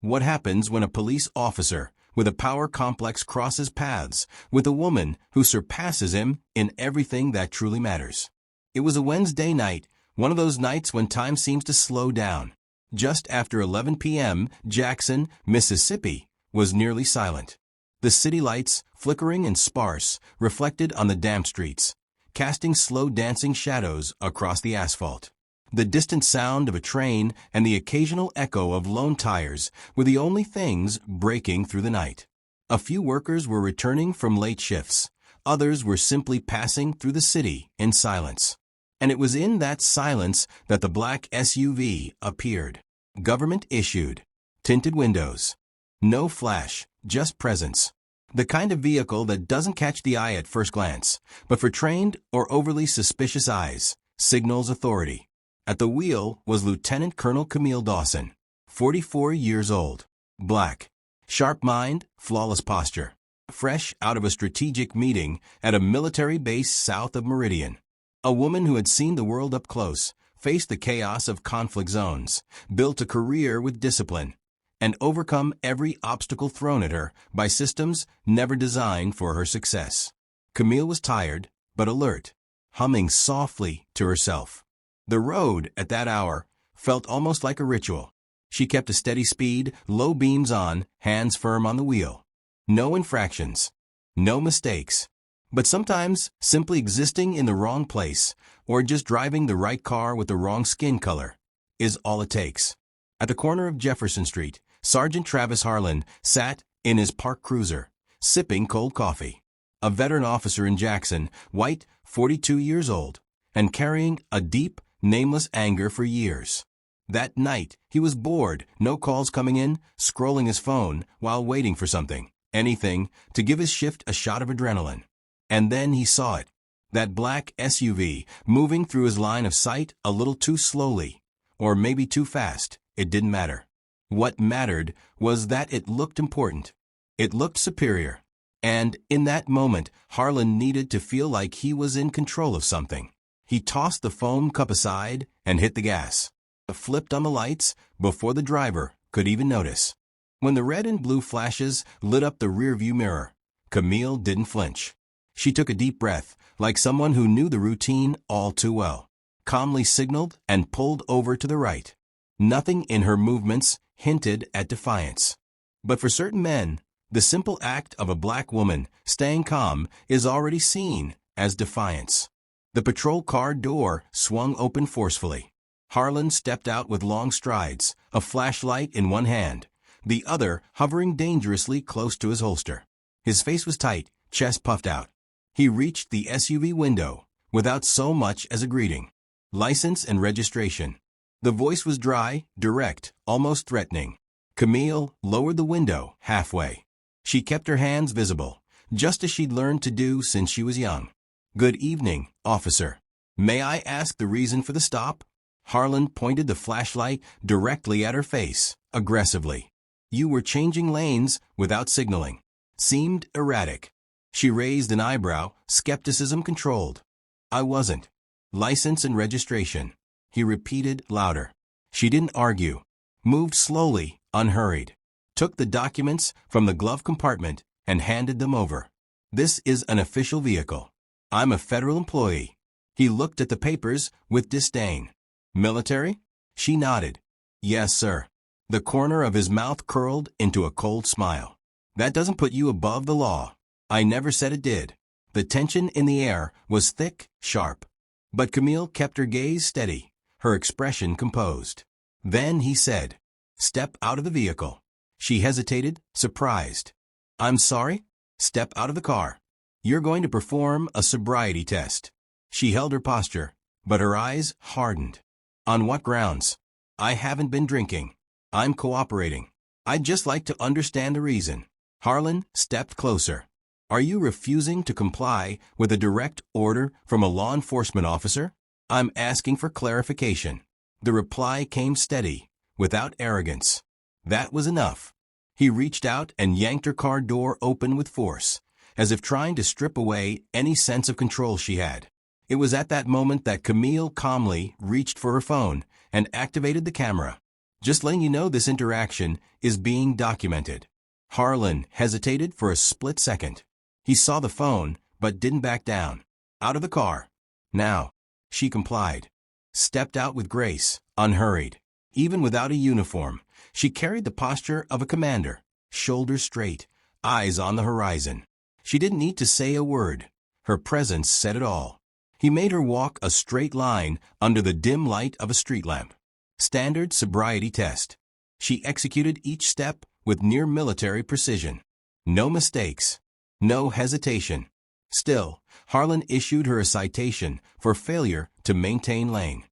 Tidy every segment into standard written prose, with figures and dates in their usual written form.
What happens when a police officer with a power complex crosses paths with a woman who surpasses him in everything that truly matters? It was a Wednesday night, one of those nights when time seems to slow down. Just after 11 p.m., Jackson, Mississippi, was nearly silent. The city lights, flickering and sparse, reflected on the damp streets, casting slow dancing shadows across the asphalt. The distant sound of a train and the occasional echo of lone tires were the only things breaking through the night. A few workers were returning from late shifts. Others were simply passing through the city in silence. And it was in that silence that the black SUV appeared. Government issued. Tinted windows. No flash, just presence. The kind of vehicle that doesn't catch the eye at first glance, but for trained or overly suspicious eyes, signals authority. At the wheel was Lieutenant Colonel Camille Dawson, 44 years old. Black. Sharp mind, flawless posture. Fresh out of a strategic meeting at a military base south of Meridian. A woman who had seen the world up close, faced the chaos of conflict zones, built a career with discipline, and overcome every obstacle thrown at her by systems never designed for her success. Camille was tired, but alert, humming softly to herself. The road, at that hour, felt almost like a ritual. She kept a steady speed, low beams on, hands firm on the wheel. No infractions. No mistakes. But sometimes, simply existing in the wrong place, or just driving the right car with the wrong skin color, is all it takes. At the corner of Jefferson Street, Sergeant Travis Harlan sat in his parked cruiser, sipping cold coffee. A veteran officer in Jackson, white, 42 years old, and carrying a deep, nameless anger for years. That night, he was bored, no calls coming in, scrolling his phone while waiting for something, anything, to give his shift a shot of adrenaline. And then he saw it. That black SUV moving through his line of sight a little too slowly, or maybe too fast, it didn't matter. What mattered was that it looked important. It looked superior. And in that moment, Harlan needed to feel like he was in control of something. He tossed the foam cup aside and hit the gas. Flipped on the lights before the driver could even notice. When the red and blue flashes lit up the rearview mirror, Camille didn't flinch. She took a deep breath, like someone who knew the routine all too well, calmly signaled and pulled over to the right. Nothing in her movements hinted at defiance. But for certain men, the simple act of a black woman staying calm is already seen as defiance. The patrol car door swung open forcefully. Harlan stepped out with long strides, a flashlight in one hand, the other hovering dangerously close to his holster. His face was tight, chest puffed out. He reached the SUV window without so much as a greeting. License and registration. The voice was dry, direct, almost threatening. Camille lowered the window halfway. She kept her hands visible, just as she'd learned to do since she was young. "Good evening, officer. May I ask the reason for the stop?" Harlan pointed the flashlight directly at her face, aggressively. "You were changing lanes without signaling. Seemed erratic." She raised an eyebrow, skepticism controlled. "I wasn't." "License and registration," he repeated louder. She didn't argue. Moved slowly, unhurried. Took the documents from the glove compartment and handed them over. "This is an official vehicle. I'm a federal employee." He looked at the papers with disdain. "Military?" She nodded. "Yes, sir." The corner of his mouth curled into a cold smile. "That doesn't put you above the law." "I never said it did." The tension in the air was thick, sharp. But Camille kept her gaze steady, her expression composed. Then he said, "Step out of the vehicle." She hesitated, surprised. "I'm sorry?" "Step out of the car. You're going to perform a sobriety test." She held her posture, but her eyes hardened. "On what grounds?" "I haven't been drinking. I'm cooperating. I'd just like to understand the reason." Harlan stepped closer. "Are you refusing to comply with a direct order from a law enforcement officer?" "I'm asking for clarification." The reply came steady, without arrogance. That was enough. He reached out and yanked her car door open with force, as if trying to strip away any sense of control she had. It was at that moment that Camille calmly reached for her phone and activated the camera. Just letting you know this interaction is being documented. Harlan hesitated for a split second. He saw the phone, but didn't back down. Out of the car. Now. She complied. Stepped out with grace, unhurried. Even without a uniform, she carried the posture of a commander, shoulders straight, eyes on the horizon. She didn't need to say a word. Her presence said it all. He made her walk a straight line under the dim light of a street lamp. Standard sobriety test. She executed each step with near military precision. No mistakes. No hesitation. Still, Harlan issued her a citation for failure to maintain lane.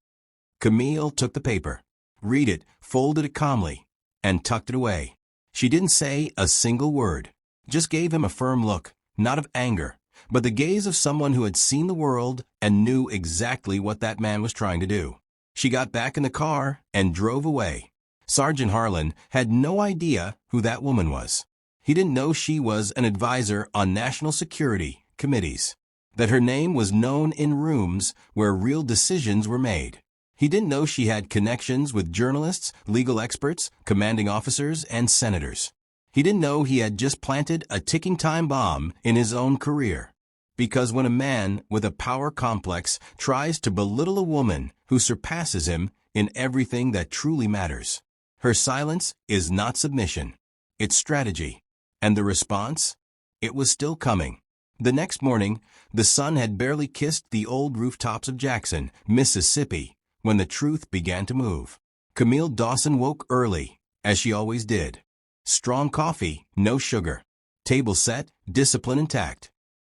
Camille took the paper, read it, folded it calmly, and tucked it away. She didn't say a single word, just gave him a firm look, not of anger, but the gaze of someone who had seen the world and knew exactly what that man was trying to do. She got back in the car and drove away. Sergeant Harlan had no idea who that woman was. He didn't know she was an advisor on national security committees, that her name was known in rooms where real decisions were made. He didn't know she had connections with journalists, legal experts, commanding officers, and senators. He didn't know he had just planted a ticking time bomb in his own career. Because when a man with a power complex tries to belittle a woman who surpasses him in everything that truly matters, her silence is not submission. It's strategy. And the response? It was still coming. The next morning, the sun had barely kissed the old rooftops of Jackson, Mississippi, when the truth began to move. Camille Dawson woke early, as she always did. Strong coffee, no sugar. Table set, discipline intact.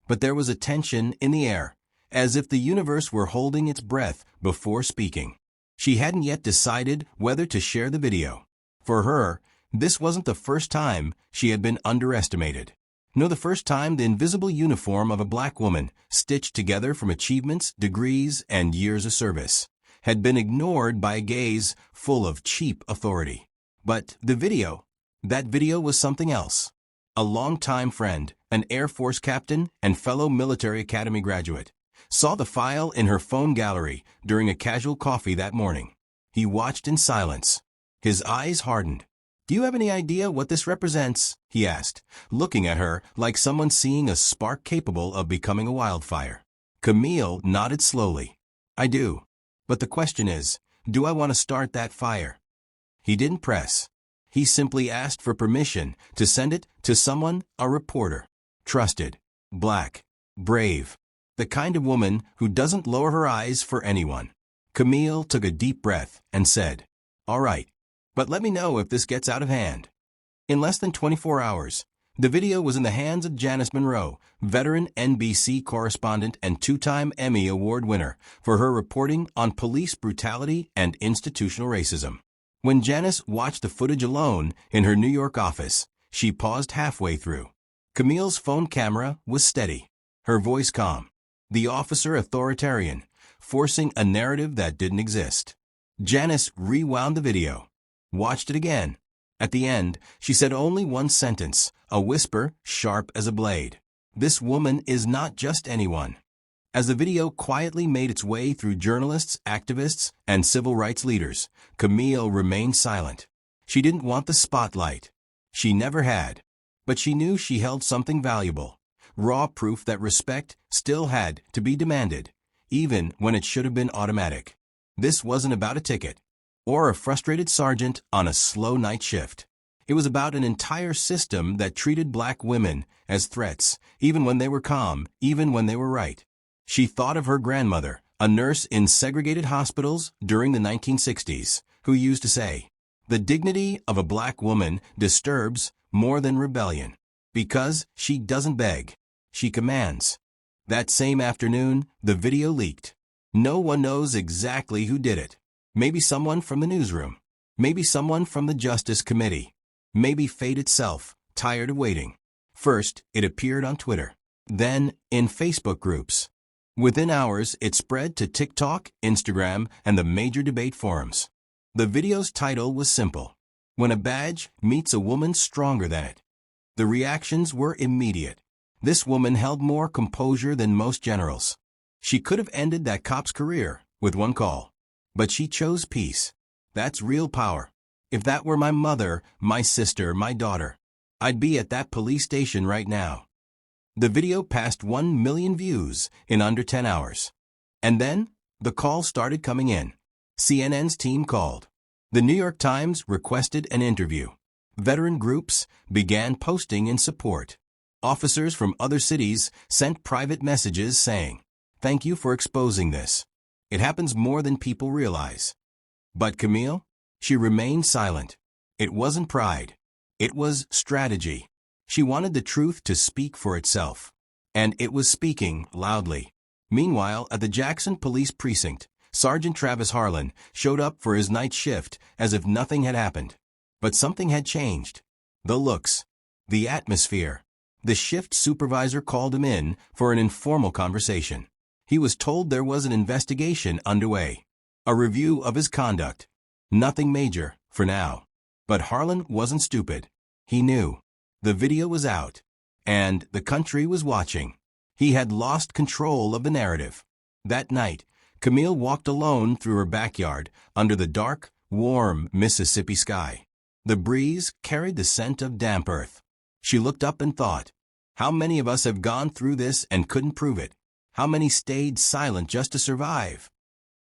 But there was a tension in the air, as if the universe were holding its breath before speaking. She hadn't yet decided whether to share the video. For her, this wasn't the first time she had been underestimated. No, the first time the invisible uniform of a black woman, stitched together from achievements, degrees, and years of service, had been ignored by a gaze full of cheap authority. But the video, that video was something else. A longtime friend, an Air Force captain and fellow military academy graduate, saw the file in her phone gallery during a casual coffee that morning. He watched in silence. His eyes hardened. "Do you have any idea what this represents?" he asked, looking at her like someone seeing a spark capable of becoming a wildfire. Camille nodded slowly. "I do. But the question is, do I want to start that fire?" He didn't press. He simply asked for permission to send it to someone, a reporter. Trusted. Black. Brave. The kind of woman who doesn't lower her eyes for anyone. Camille took a deep breath and said, "All right. But let me know if this gets out of hand." In less than 24 hours, the video was in the hands of Janice Monroe, veteran NBC correspondent and two-time Emmy Award winner for her reporting on police brutality and institutional racism. When Janice watched the footage alone in her New York office, she paused halfway through. Camille's phone camera was steady, her voice calm, the officer authoritarian, forcing a narrative that didn't exist. Janice rewound the video. Watched it again. At the end, she said only one sentence, a whisper sharp as a blade. "This woman is not just anyone." As the video quietly made its way through journalists, activists, and civil rights leaders, Camille remained silent. She didn't want the spotlight. She never had. But she knew she held something valuable, raw proof that respect still had to be demanded, even when it should have been automatic. This wasn't about a ticket or a frustrated sergeant on a slow night shift. It was about an entire system that treated black women as threats, even when they were calm, even when they were right. She thought of her grandmother, a nurse in segregated hospitals during the 1960s, who used to say, "The dignity of a black woman disturbs more than rebellion, because she doesn't beg, she commands." That same afternoon, the video leaked. No one knows exactly who did it. Maybe someone from the newsroom. Maybe someone from the Justice Committee. Maybe fate itself, tired of waiting. First, it appeared on Twitter. Then, in Facebook groups. Within hours, it spread to TikTok, Instagram, and the major debate forums. The video's title was simple: "When a badge meets a woman stronger than it." The reactions were immediate. This woman held more composure than most generals. She could have ended that cop's career with one call. But she chose peace. That's real power. If that were my mother, my sister, my daughter, I'd be at that police station right now. The video passed 1 million views in under 10 hours. And then, the calls started coming in. CNN's team called. The New York Times requested an interview. Veteran groups began posting in support. Officers from other cities sent private messages saying, "Thank you for exposing this. It happens more than people realize." But Camille? She remained silent. It wasn't pride. It was strategy. She wanted the truth to speak for itself. And it was speaking loudly. Meanwhile, at the Jackson Police Precinct, Sergeant Travis Harlan showed up for his night shift as if nothing had happened. But something had changed. The looks. The atmosphere. The shift supervisor called him in for an informal conversation. He was told there was an investigation underway. A review of his conduct. Nothing major, for now. But Harlan wasn't stupid. He knew. The video was out. And the country was watching. He had lost control of the narrative. That night, Camille walked alone through her backyard under the dark, warm Mississippi sky. The breeze carried the scent of damp earth. She looked up and thought, how many of us have gone through this and couldn't prove it? How many stayed silent just to survive?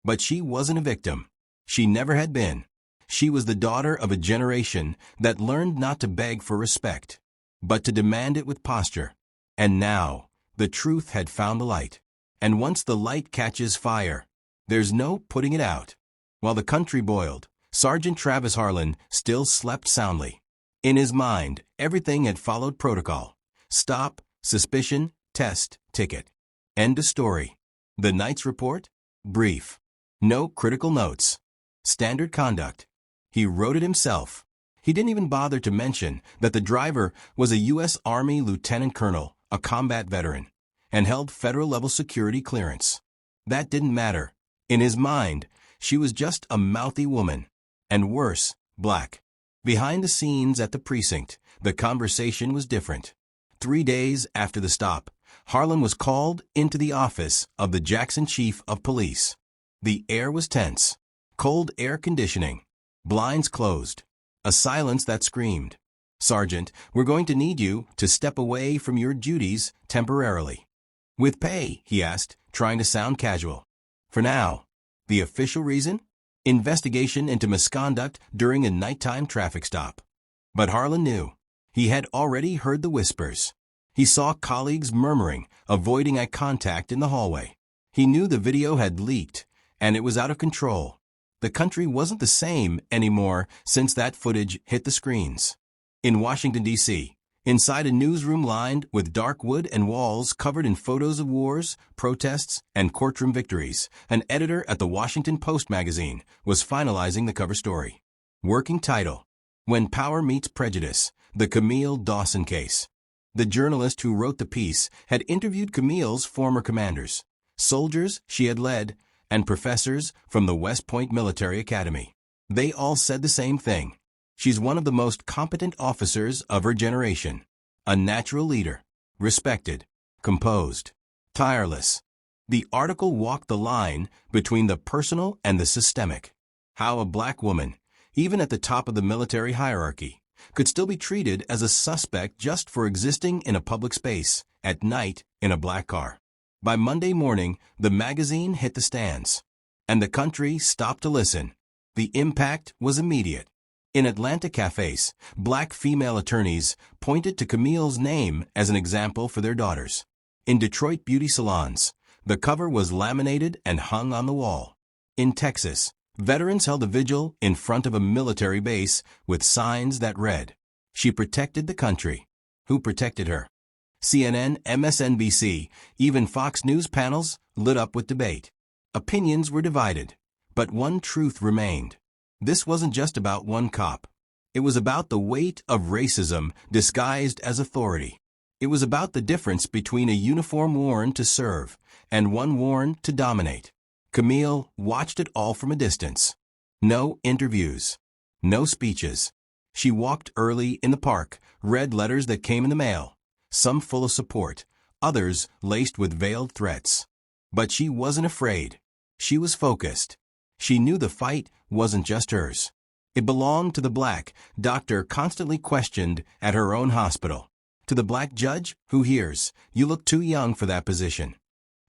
But she wasn't a victim. She never had been. She was the daughter of a generation that learned not to beg for respect, but to demand it with posture. And now, the truth had found the light. And once the light catches fire, there's no putting it out. While the country boiled, Sergeant Travis Harlan still slept soundly. In his mind, everything had followed protocol. Stop, suspicion, test, ticket. End of story. The night's report? Brief. No critical notes. Standard conduct. He wrote it himself. He didn't even bother to mention that the driver was a U.S. Army lieutenant colonel, a combat veteran, and held federal-level security clearance. That didn't matter. In his mind, she was just a mouthy woman. And worse, black. Behind the scenes at the precinct, the conversation was different. 3 days after the stop, Harlan was called into the office of the Jackson Chief of Police. The air was tense. Cold air conditioning. Blinds closed. A silence that screamed, "Sergeant, we're going to need you to step away from your duties temporarily." "With pay?" he asked, trying to sound casual. "For now." The official reason? Investigation into misconduct during a nighttime traffic stop. But Harlan knew. He had already heard the whispers. He saw colleagues murmuring, avoiding eye contact in the hallway. He knew the video had leaked, and it was out of control. The country wasn't the same anymore since that footage hit the screens. In Washington, D.C., inside a newsroom lined with dark wood and walls covered in photos of wars, protests, and courtroom victories, an editor at the Washington Post magazine was finalizing the cover story. Working title: When Power Meets Prejudice, the Camille Dawson Case. The journalist who wrote the piece had interviewed Camille's former commanders, soldiers she had led, and professors from the West Point Military Academy. They all said the same thing. She's one of the most competent officers of her generation. A natural leader. Respected. Composed. Tireless. The article walked the line between the personal and the systemic. How a black woman, even at the top of the military hierarchy, could still be treated as a suspect just for existing in a public space, at night, in a black car. By Monday morning, the magazine hit the stands. And the country stopped to listen. The impact was immediate. In Atlanta cafes, black female attorneys pointed to Camille's name as an example for their daughters. In Detroit beauty salons, the cover was laminated and hung on the wall. In Texas, veterans held a vigil in front of a military base with signs that read, "She protected the country." Who protected her? CNN, MSNBC, even Fox News panels lit up with debate. Opinions were divided, but one truth remained. This wasn't just about one cop. It was about the weight of racism disguised as authority. It was about the difference between a uniform worn to serve and one worn to dominate. Camille watched it all from a distance. No interviews. No speeches. She walked early in the park, read letters that came in the mail, some full of support, others laced with veiled threats. But she wasn't afraid. She was focused. She knew the fight wasn't just hers. It belonged to the black doctor constantly questioned at her own hospital, to the black judge who hears, "You look too young for that position,"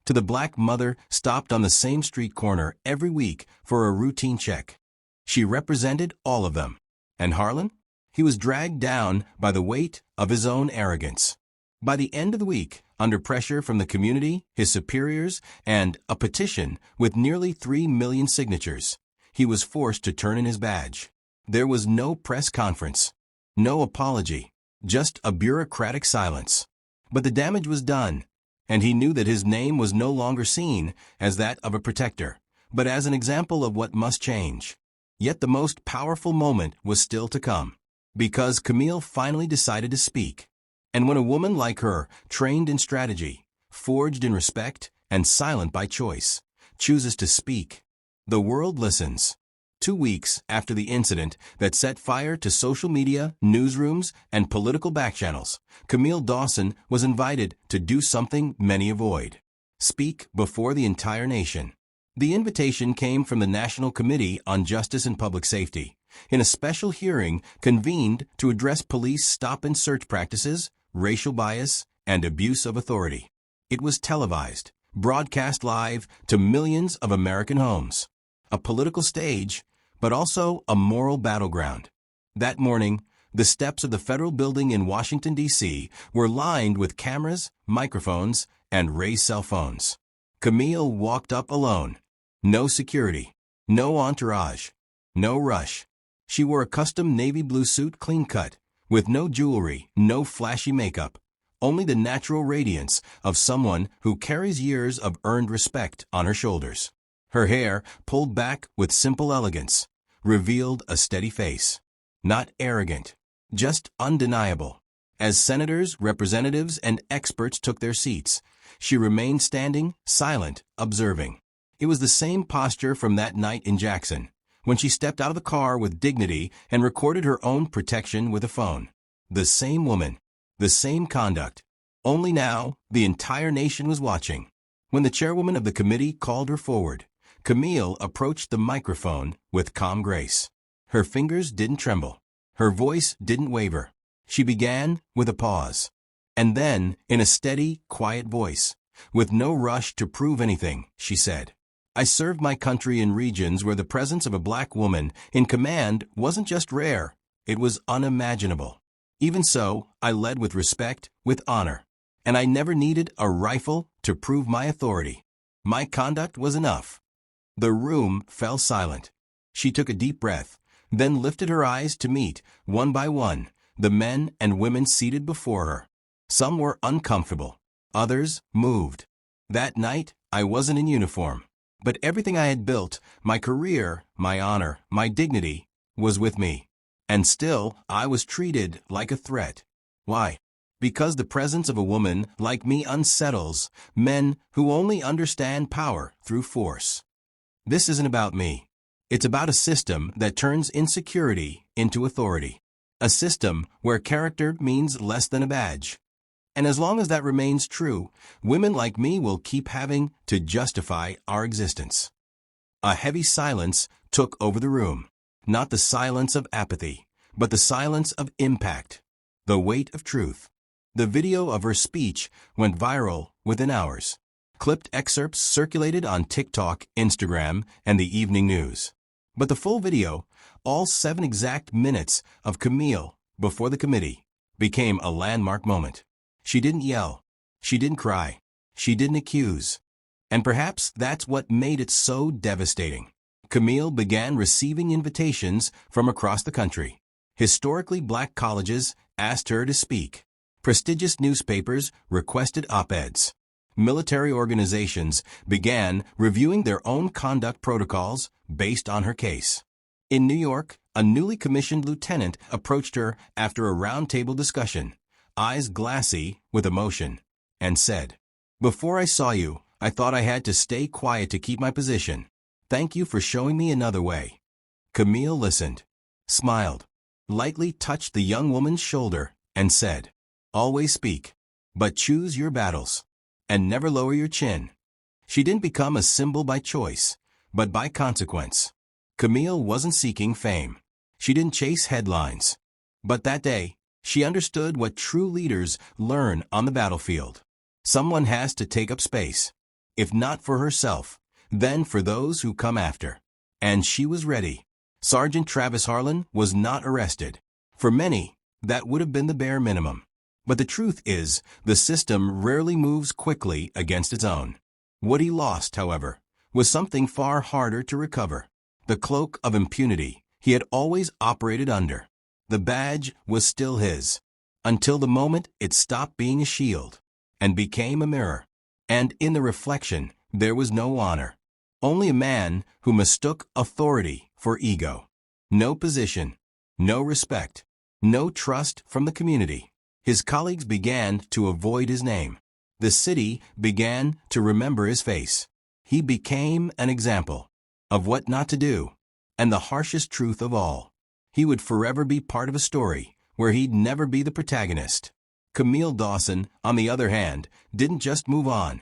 to the black mother stopped on the same street corner every week for a routine check. She represented all of them. And Harlan? He was dragged down by the weight of his own arrogance. By the end of the week, under pressure from the community, his superiors, and a petition with nearly 3 million signatures, he was forced to turn in his badge. There was no press conference, no apology, just a bureaucratic silence. But the damage was done, and he knew that his name was no longer seen as that of a protector, but as an example of what must change. Yet the most powerful moment was still to come, because Camille finally decided to speak. And when a woman like her, trained in strategy, forged in respect, and silent by choice, chooses to speak, the world listens. 2 weeks after the incident that set fire to social media, newsrooms, and political backchannels, Camille Dawson was invited to do something many avoid: speak before the entire nation. The invitation came from the National Committee on Justice and Public Safety, in a special hearing convened to address police stop-and-search practices, racial bias, and abuse of authority. It was televised, broadcast live to millions of American homes. A political stage, but also a moral battleground. That morning, the steps of the federal building in Washington, D.C. were lined with cameras, microphones, and raised cell phones. Camille walked up alone. No security, no entourage, no rush. She wore a custom navy blue suit, clean-cut, with no jewelry, no flashy makeup, only the natural radiance of someone who carries years of earned respect on her shoulders. Her hair, pulled back with simple elegance, revealed a steady face. Not arrogant, just undeniable. As senators, representatives, and experts took their seats, she remained standing, silent, observing. It was the same posture from that night in Jackson, when she stepped out of the car with dignity and recorded her own protection with a phone. The same woman, the same conduct. Only now, the entire nation was watching. When the chairwoman of the committee called her forward, Camille approached the microphone with calm grace. Her fingers didn't tremble. Her voice didn't waver. She began with a pause. And then, in a steady, quiet voice, with no rush to prove anything, she said, "I served my country in regions where the presence of a black woman in command wasn't just rare, it was unimaginable. Even so, I led with respect, with honor. And I never needed a rifle to prove my authority. My conduct was enough." The room fell silent. She took a deep breath, then lifted her eyes to meet, one by one, the men and women seated before her. Some were uncomfortable, others moved. That night, I wasn't in uniform, but everything I had built, my career, my honor, my dignity, was with me. And still, I was treated like a threat. Why? Because the presence of a woman like me unsettles men who only understand power through force. This isn't about me. It's about a system that turns insecurity into authority. A system where character means less than a badge. And as long as that remains true, women like me will keep having to justify our existence. A heavy silence took over the room. Not the silence of apathy, but the silence of impact. The weight of truth. The video of her speech went viral within hours. Clipped excerpts circulated on TikTok, Instagram, and the evening news. But the full video, all 7 exact minutes of Camille before the committee, became a landmark moment. She didn't yell. She didn't cry. She didn't accuse. And perhaps that's what made it so devastating. Camille began receiving invitations from across the country. Historically black colleges asked her to speak. Prestigious newspapers requested op-eds. Military organizations began reviewing their own conduct protocols based on her case. In New York, a newly commissioned lieutenant approached her after a roundtable discussion, eyes glassy with emotion, and said, "Before I saw you, I thought I had to stay quiet to keep my position. Thank you for showing me another way." Camille listened, smiled, lightly touched the young woman's shoulder, and said, "Always speak, but choose your battles. And never lower your chin." She didn't become a symbol by choice, but by consequence. Camille wasn't seeking fame. She didn't chase headlines. But that day, she understood what true leaders learn on the battlefield. Someone has to take up space. If not for herself, then for those who come after. And she was ready. Sergeant Travis Harlan was not arrested. For many, that would have been the bare minimum. But the truth is, the system rarely moves quickly against its own. What he lost, however, was something far harder to recover. The cloak of impunity he had always operated under. The badge was still his, until the moment it stopped being a shield and became a mirror. And in the reflection, there was no honor. Only a man who mistook authority for ego. No position, no respect, no trust from the community. His colleagues began to avoid his name. The city began to remember his face. He became an example of what not to do. And the harshest truth of all, he would forever be part of a story where he'd never be the protagonist. Camille Dawson, on the other hand, didn't just move on.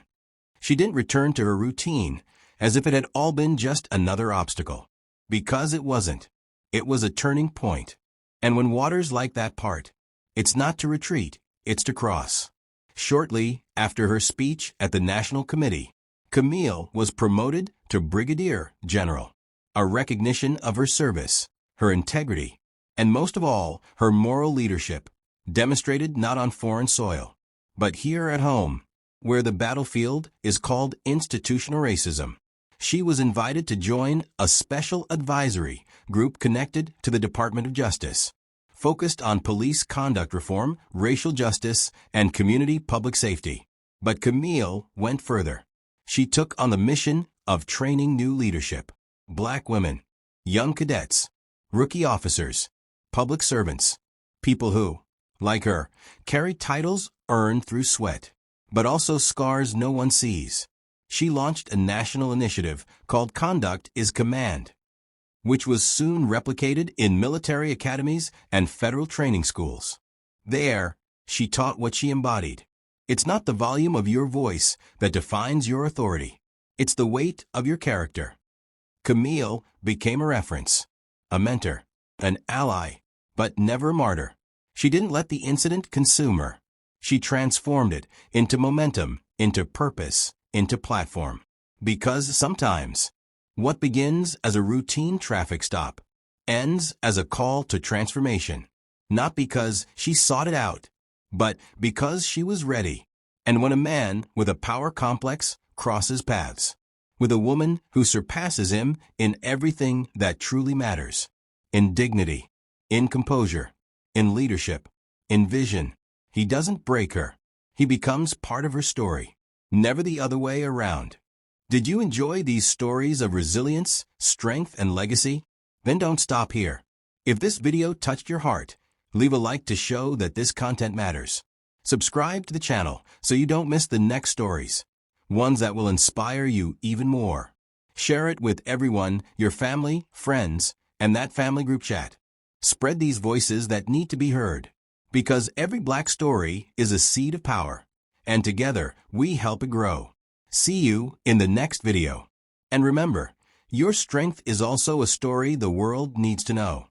She didn't return to her routine as if it had all been just another obstacle. Because it wasn't. It was a turning point. And when waters like that part, it's not to retreat, it's to cross. Shortly after her speech at the National Committee, Camille was promoted to Brigadier General, a recognition of her service, her integrity, and most of all, her moral leadership, demonstrated not on foreign soil, but here at home, where the battlefield is called institutional racism. She was invited to join a special advisory group connected to the Department of Justice, focused on police conduct reform, racial justice, and community public safety. But Camille went further. She took on the mission of training new leadership. Black women, young cadets, rookie officers, public servants, people who, like her, carry titles earned through sweat, but also scars no one sees. She launched a national initiative called Conduct is Command, which was soon replicated in military academies and federal training schools. There, she taught what she embodied. It's not the volume of your voice that defines your authority. It's the weight of your character. Camille became a reference, a mentor, an ally, but never a martyr. She didn't let the incident consume her. She transformed it into momentum, into purpose, into platform. Because sometimes, what begins as a routine traffic stop ends as a call to transformation. Not because she sought it out, but because she was ready. And when a man with a power complex crosses paths with a woman who surpasses him in everything that truly matters, in dignity, in composure, in leadership, in vision, he doesn't break her. He becomes part of her story, never the other way around. Did you enjoy these stories of resilience, strength, and legacy? Then don't stop here. If this video touched your heart, leave a like to show that this content matters. Subscribe to the channel so you don't miss the next stories, ones that will inspire you even more. Share it with everyone, your family, friends, and that family group chat. Spread these voices that need to be heard, because every Black story is a seed of power, and together we help it grow. See you in the next video. And remember, your strength is also a story the world needs to know.